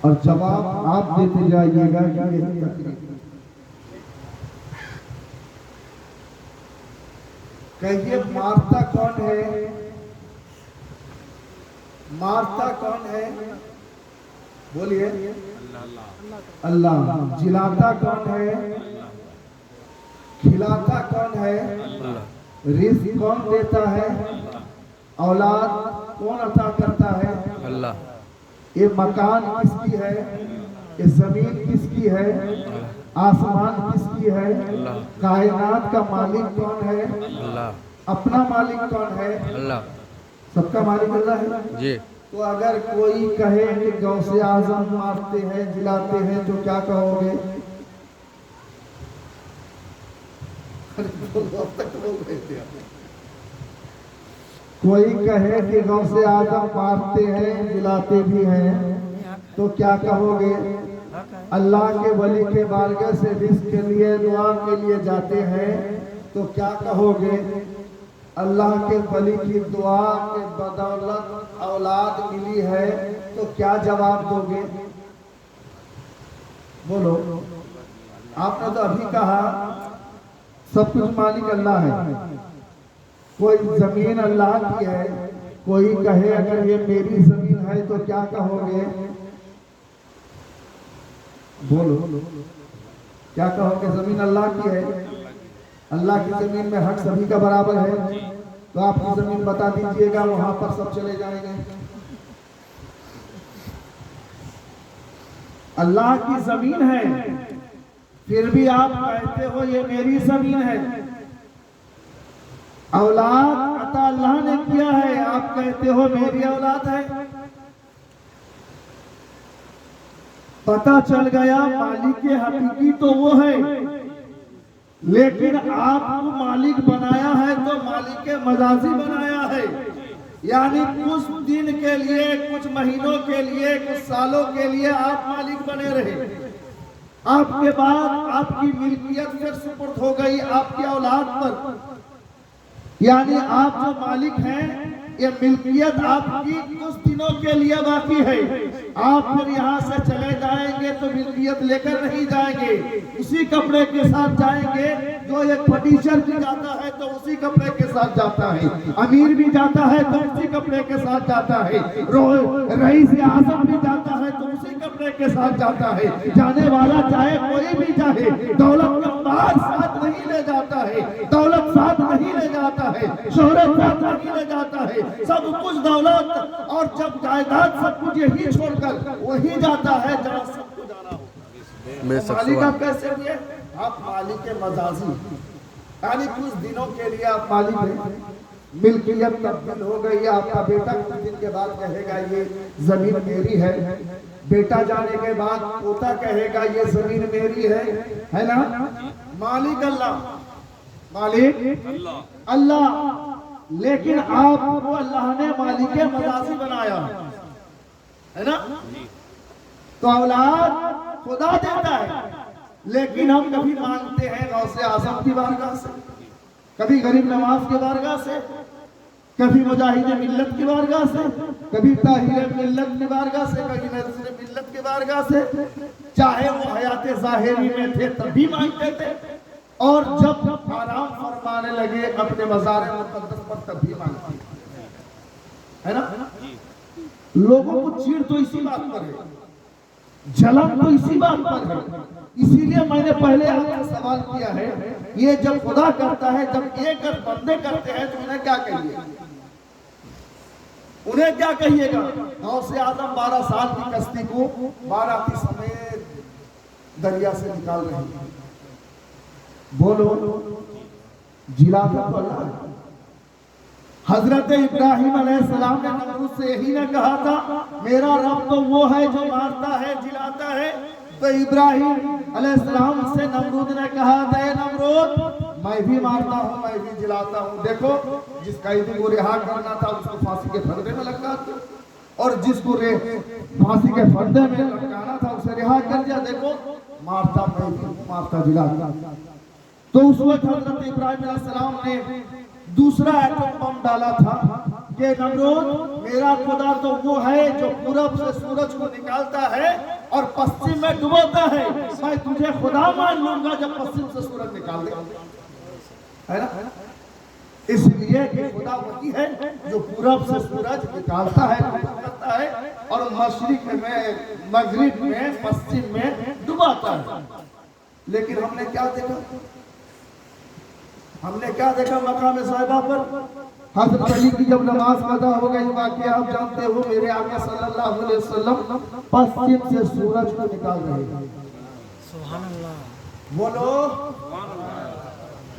और जवाब आप देते जाइएगा कि यही तकरीर। कहिए मारता कौन है? मारता कौन है? बोलिए। अल्लाह। जिलाता कौन है? खिलाता कौन है? रिस्क कौन देता है? औलाद कौन अता करता है? अल्लाह। ये मकान किसकी है? ये जमीन किसकी है? आसमान किसकी है? कायनात का मालिक कौन है? अल्लाह। अपना मालिक कौन है? अल्लाह। सबका मालिक अल्लाह है जी। तो अगर कोई कहे कि गौसे आजम मारते हैं जिलाते हैं तो क्या कहोगे? कोई कहे कि गौसे आजम मारते हैं जिलाते भी हैं तो क्या कहोगे? अल्लाह के वली के बारगाह से रिस्क के लिए दुआ के लिए जाते हैं तो क्या कहोगे? अल्लाह के वली की दुआ के बदौलत औलाद मिली है तो क्या जवाब दोगे? बोलो। आपने तो अभी कहा सब कुछ मालिक अल्लाह है, कोई जमीन अल्लाह की है, कोई कहे अगर ये मेरी जमीन है तो क्या कहोगे? बोलो। क्या कहोगे? जमीन अल्लाह की है, अल्लाह की जमीन में हक सभी का बराबर है तो आपकी जमीन बता दीजिएगा, वहां पर सब चले जाएंगे। अल्लाह की जमीन है फिर भी आप कहते हो ये मेरी जमीन है। औलाद अता अल्लाह ने किया है, आप कहते हो मेरी औलाद है। पता चल गया मालिक हकीकी तो वो है, लेकिन आपको मालिक बनाया है तो मालिक मजाजी बनाया है। यानी कुछ दिन के लिए, कुछ महीनों के लिए, कुछ सालों के लिए आप मालिक बने रहे, आपके बाद आपकी मिल्कियत फिर सुपुर्द हो गई आपकी औलाद पर। यानी आप जो मालिक हैं ये मिल्कियत आपकी कुछ दिनों के लिए बाकी है, आप फिर यहाँ से चले जाएंगे तो मिल्कियत लेकर नहीं जाएंगे, उसी कपड़े के साथ जाएंगे। जो एक फटीचर भी जाता है तो उसी कपड़े के साथ जाता है, अमीर भी जाता है तो उसी कपड़े के साथ जाता है, रईस आजम भी जाता है तो उसी कपड़े के साथ जाता है। जाने वाला चाहे कोई भी चाहे, दौलत का बाग साथ नहीं ले जाता है, दौलत साथ नहीं ले जाता है, शोहरत साथ नहीं ले जाता है, सब कुछ दौलत और जब जायदाद सब कुछ यही छोड़कर वही जाता है जहाँ सबको जाना हो। मालिक आप कैसे हुए? आप मालिक मजाजी, यानी कुछ दिनों के लिए आप मालिक हैं, मिल्कियत तब्दील हो गई। आपका बेटा कुछ दिन के बाद कहेगा ये जमीन मेरी है, बेटा जाने के बाद पोता कहेगा ये जमीन मेरी है ना? मालिक अल्लाह, मालिक अल्लाह, लेकिन आपको अल्लाह ने मालिक मजाजी बनाया है ना? तो औलाद खुदा देता है, लेकिन हम कभी मांगते हैं गौसे आजम की बारगाह से, कभी गरीब नवाज की बारगाह से, कभी मुजाहिद मिल्लत की बारगाह से, कभी ताहिर मिल्लत की बारगाह से, कभी नज़ीर मिल्लत की बारगाह से। चाहे वो हयात ज़ाहिरी में थे तब भी मांगते थे, और जब आराम फरमाने लगे अपने मज़ार मुक़द्दस पर तब भी मांगते है ना? लोगों को चीड़ तो इसी बात पर है, जलन तो इसी बात पर है। इसीलिए मैंने पहले आपसे सवाल किया है, ये जब खुदा करता है, जब एक बंदे करते हैं तो उन्हें क्या कहिए? उन्हें क्या कहिएगा? गौसे आजम 12 साल की कश्ती को 12 की समेत दरिया से निकाल रहे हैं। बोलो। जिला तो अल्लाह है। हजरत इब्राहिम अलैहिस्सलाम ने नमरूद से यही ना कहा था मेरा रब तो वो है जो मारता है जिलाता है? तो इब्राहिम अलैहिस्सलाम से नमरूद ने कहा था नमरूद मैं भी मारता हूँ, मैं भी जिलाता हूँ। देखो जिस कैदी को रिहा करना था उसको फांसी के फंदे में लटका दिया, और जिसको फांसी के फंदे में लटकाना था उसे रिहा कर दिया। देखो मारता मैं भी मारता जिलाता। तो उस वक्त हजरत इब्राहिम अलैहिस्सलाम ने दूसरा एटम बम डाला था कि कि नमरूद मेरा खुदा तो वो है जो पूरब से सूरज को निकालता है और पश्चिम में डुबोता है। मैं तुझे खुदा मान लूंगा जब पश्चिम से सूरज निकाल दे, है ना। इसलिए कि खुदा वही है जो पूरब से सूरज निकालता है, करता है और मशरिक में, मगरिब में, पश्चिम में डुबाता है। लेकिन हमने क्या देखा? हमने क्या देखा मकाम साहिबा पर? हज़रत अली की जब नमाज कज़ा हो गई, वाक़या आप जानते हो, मेरे आका सल्लल्लाहु अलैहि वसल्लम पश्चिम से सूरज को निकाल रहे हैं। सुभान अल्लाह, बोलो।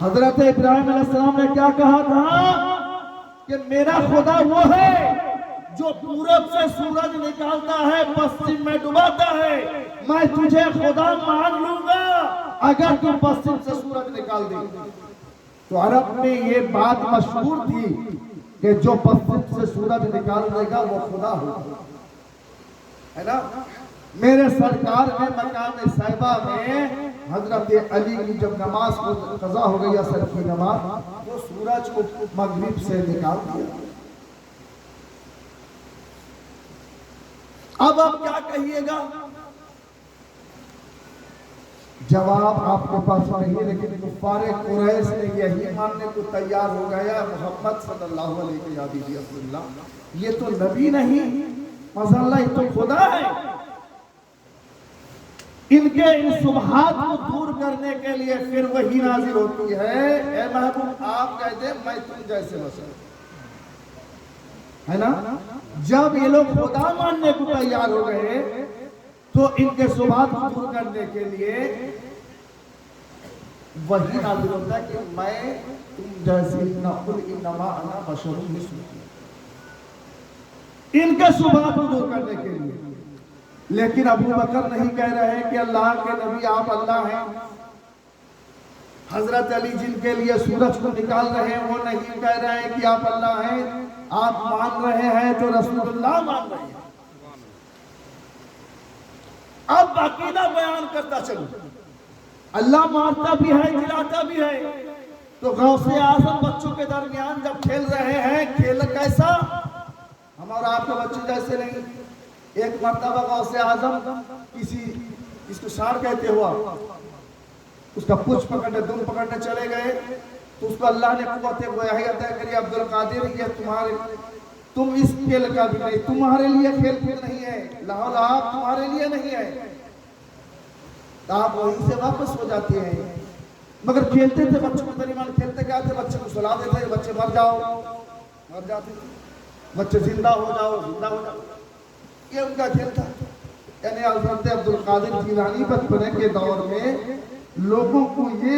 हज़रत इब्राहिम अलैहिस्सलाम ने क्या कहा था कि मेरा खुदा वो है जो पूरब से सूरज निकालता है, पश्चिम में डुबाता है। मैं तुझे खुदा मान लूंगा अगर तू पश्चिम से सूरज निकाल दे। तो अरब में ये बात मशहूर थी कि जो पश्चिम से सूरज निकाल देगा वो खुदा होगा, है ना। मेरे सरकार में मकाम साहिबा में हजरत अली की जब नमाज को कज़ा हो गई, असर की नमाज, वो सूरज को मगरिब से निकाल दिया। अब आप क्या कहिएगा? जवाब आपके पास नहीं, लेकिन कुफ़ारे कुरैश ने यही मानने को तैयार हो गया मोहम्मद सल्लल्लाहु अलैहि वसल्लम ये तो नबी नहीं, माशाअल्लाह ये तो खुदा है। इनके इन सुबहात को दूर करने के लिए फिर वही नाजिल होती है, ए महबूब आप कह दे मैं तुम जैसे बशर, है ना। जब ये लोग खुदा मानने को तैयार हो गए तो इनके सुबहात को दूर करने के लिए वही नाजिल होता है कि मैं तुम जैसे इन्नमा अना बशरुम मिस्लुकुम, इनके सुबहात को दूर करने के लिए। लेकिन अबू बकर नहीं कह रहे हैं कि अल्लाह के नबी आप अल्लाह हैं। हजरत अली जिनके लिए सूरज को निकाल रहे हैं वो नहीं कह रहे हैं कि आप अल्लाह हैं। आप मान रहे हैं तो रसूलुल्लाह मान रहे हैं। अब अकीदा बयान करता चलो, अल्लाह मारता भी है, खिलाता भी है। तो गौसे आजम बच्चों के दरमियान जब खेल रहे हैं, खेल कैसा? हमारा आपके बच्चे जैसे नहीं। एक मर्तबा गौसे आजम किसी, इसको सार कहते हुआ, उसका पूंछ पकड़ने, दुम पकड़ने चले गए तो उसको अल्लाह ने कुव्वत अता करी, अब्दुल कादिर ये तुम्हारे, तुम इस खेल का भी नहीं, तुम्हारे लिए खेल कूद नहीं है, लाहौल आप तुम्हारे लिए नहीं है। तो आप वहीं से वापस हो जाते हैं। मगर खेलते थे बच्चों को दरमियान, खेलते क्या थे, बच्चे को सुला देते, बच्चे मर जाओ, मर जाते थे, बच्चे जिंदा हो जाओ, जिंदा हो जाओ, ये उनका खेल था। यानी हज़रत अब्दुल कादिर जिलानी बचपने के दौर में लोगों को ये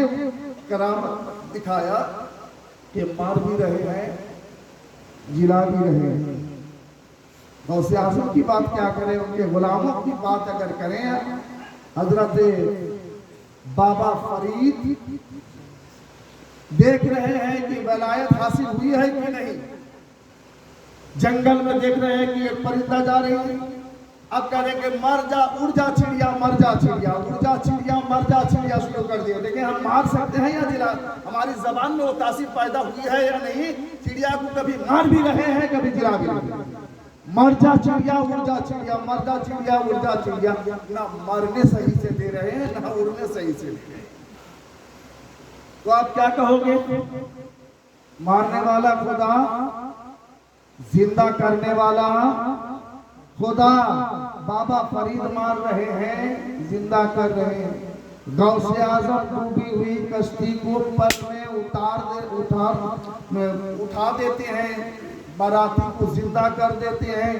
करामत दिखाया कि मार भी रहे हैं, जिला भी रहे हैं। गौसे आज़म की बात क्या करें, उनके गुलामों की बात अगर करें, हजरत बाबा फरीद देख रहे हैं कि वलायत हासिल हुई है कि नहीं। जंगल में देख रहे हैं कि एक परिंदा जा रही है। अब कह रहे कि मर जा, उड़ जा चिड़िया, मर जा चिड़िया, उड़ जा चिड़िया, मर जा चिड़िया शुरू कर दिया। देखिए हम मार सकते हैं या जिला, हमारी जबान में वो तासीर पैदा हुई है या नहीं। चिड़िया को कभी मार भी रहे हैं, कभी जिला भी रहे हैं। मर जा चिड़िया, उड़ जा चिड़िया, मर जा चिड़िया, उड़ जा चिड़िया, ना मरने सही से दे रहे हैं ना उड़ने सही से दे रहे हैं। तो आप क्या कहोगे? मारने वाला खुदा, जिंदा करने वाला खुदा। बाबा फरीद मार रहे हैं, जिंदा कर रहे हैं। गौसे आजम डूबी हुई कश्ती को पर में उठा देते हैं, बाराती को जिंदा कर देते हैं,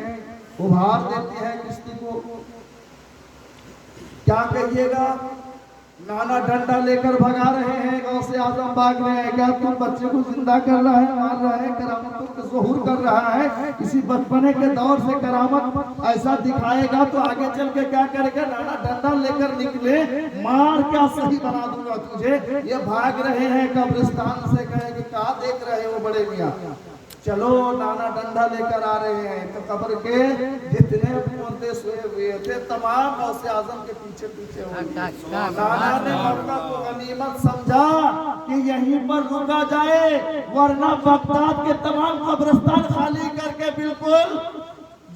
उभार देते हैं किश्ती को। क्या कहिएगा? नाना डंडा लेकर भगा रहे हैं, गौसे आजम भाग रहे हैं। क्या तुम बच्चे को जिंदा कर रहा है, मार रहा है, करामतों का ज़हूर कर रहा है। इसी बचपने के दौर से करामत ऐसा दिखाएगा तो आगे चल के क्या करेगा? नाना डंडा लेकर निकले, मार क्या सही बना दूंगा तुझे। ये भाग रहे हैं कब्रिस्तान से, कहेंगे क्या देख रहे हो बड़े मियाँ, चलो नाना डंडा लेकर आ रहे हैं। तो कब्र के जितने पर्दे सोए हुए थे तमाम गौसे आजम के पीछे पीछे हो गए। नाना ने मौका को गनीमत समझा कि यहीं पर रुका जाए, वरना बगदाद के तमाम कब्रिस्तान खाली करके बिल्कुल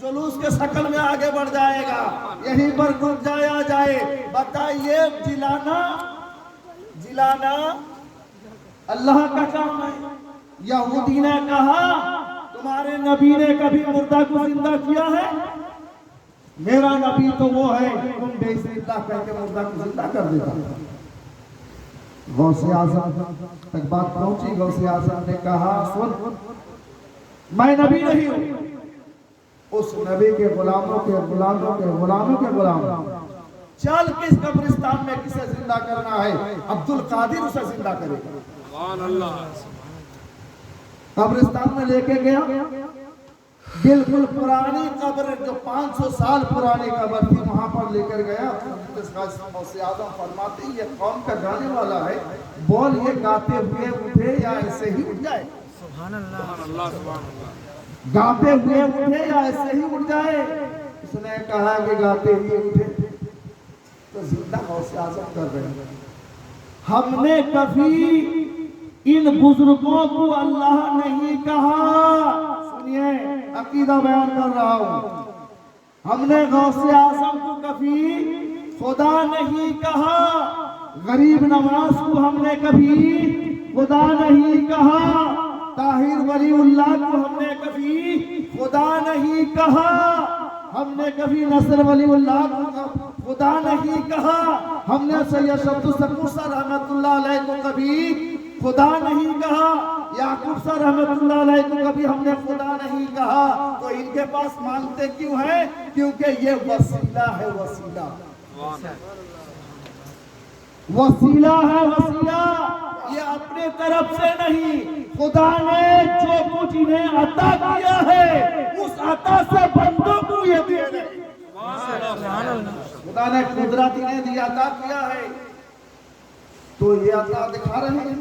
जुलूस के शक्ल में आगे बढ़ जाएगा। यहीं पर रुक जाया जाए। बताइए, जिलाना अल्लाह का काम है। यहूदी ने कहा तुम्हारे नबी ने कभी मुर्दा को जिंदा किया है? मेरा नबी तो वो है तुम बेजिंदा करके मुर्दा को जिंदा कर देता। गौसे आजम तक बात पहुंची। गौसे आजम ने कहा सुन, मैं नबी नहीं हूं, उस नबी के गुलामों के गुलामों के गुलामों के गुलाम। चल किस कब्रिस्तान में किसे जिंदा करना है, अब्दुल कादिर उसे जिंदा करेगा। कब्रिस्तान में लेके गया, बिल्कुल पुरानी कब्र जो 500 साल पुरानी कब्र थी वहां पर लेकर गया। आदम फरमाते ये कौम का गाने वाला है, बोल ये गाते हुए उठे या ऐसे ही उठ जाए? गाते हुए उठे या ऐसे ही उठ जाए? उसने कहा कि गाते हुए उठे। तो जिंदा गौसे आजम कर रहे हैं। हमने कभी इन बुजुर्गों को अल्लाह नहीं कहा। सुनिए, अकीदा बयान कर रहा हूं। हमने गौसे आजम को कभी खुदा नहीं कहा, गरीब नवाज को हमने कभी खुदा नहीं कहा, ताहिर वलीउल्लाह को हमने कभी खुदा नहीं कहा, हमने कभी नसर वलीउल्लाह को खुदा नहीं कहा, हमने सैयद अब्दुल शकूर साहब रहमतुल्लाह अलैह को कभी खुदा नहीं कहा, याकूब साहब रहमतुल्लाह अलैह को कभी हमने खुदा नहीं कहा। तो इनके पास मानते क्यों है? क्योंकि ये वसीला है, वसीला वसीला है, वसीला। ये अपने तरफ से नहीं, खुदा ने जो कुछ इन्हें अता किया है उस अता से बंदों को ये दे रहे। खुदा ने कुदरत इन्हें दिया, अता किया है, तो ये अता दिखा रहे हैं,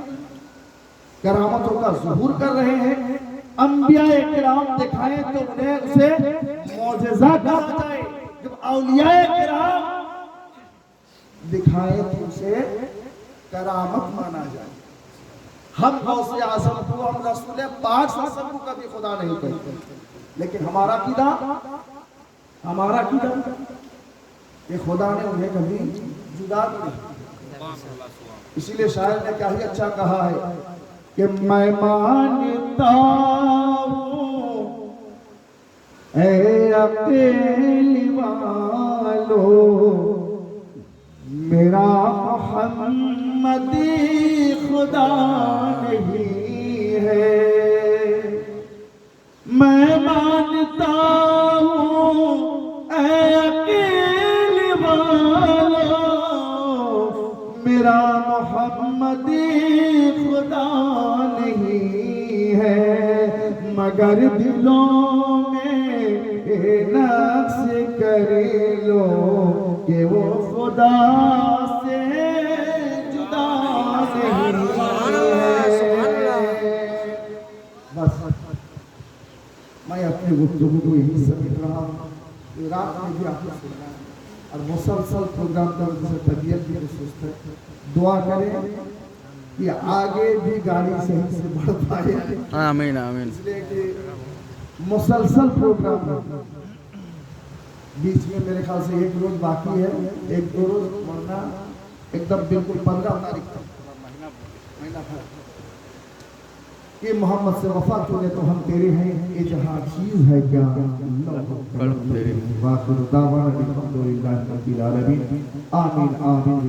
करामतों का ज़ुहूर कर रहे हैं। अंबिया किराम दिखाएं तो उन्हें उसे मौजज़ा कहा जाए, जब औलिया किराम दिखाएं तो उसे करामत माना जाए। हम गौसे आज़म को, हम रसूल पाक सल्लल्लाहु को कभी खुदा नहीं कहते, लेकिन हमारा कीदा ये खुदा ने उन्हें कभी जुदा नहीं। इसीलिए शायर ने क्या ही अच्छा कहा है कि मैं मानता हूँ ऐ अकेली वालो मेरा मोहम्मदी खुदा नहीं है। मैं मानता हूँ ऐ अकेली वालो मेरा मोहम्मदी खुदा नहीं है, मगर दिलों में नक्श कर लो कि वो खुदा से जुदा नहीं है। बस मैं अपने गुफ्तगू को यही समझ रहा हूँ। रात में भी आपने सुना और मुसलसल प्रोग्राम का वजह से तबीयत भी सुस्त है। दुआ करें कि आगे भी गाड़ी सही से बढ़ पाए। आमीन आमीन। इसलिए कि मुसलसल प्रोग्राम है, बीच में मेरे ख्याल से एक रोज बाकी है, एक दो रोज, वरना एकदम बिल्कुल 15 तारीख तक महीना भर कि मोहम्मद से वफा तूने तो हम तेरे हैं, ये जहाँ चीज है क्या आमीन आमीन।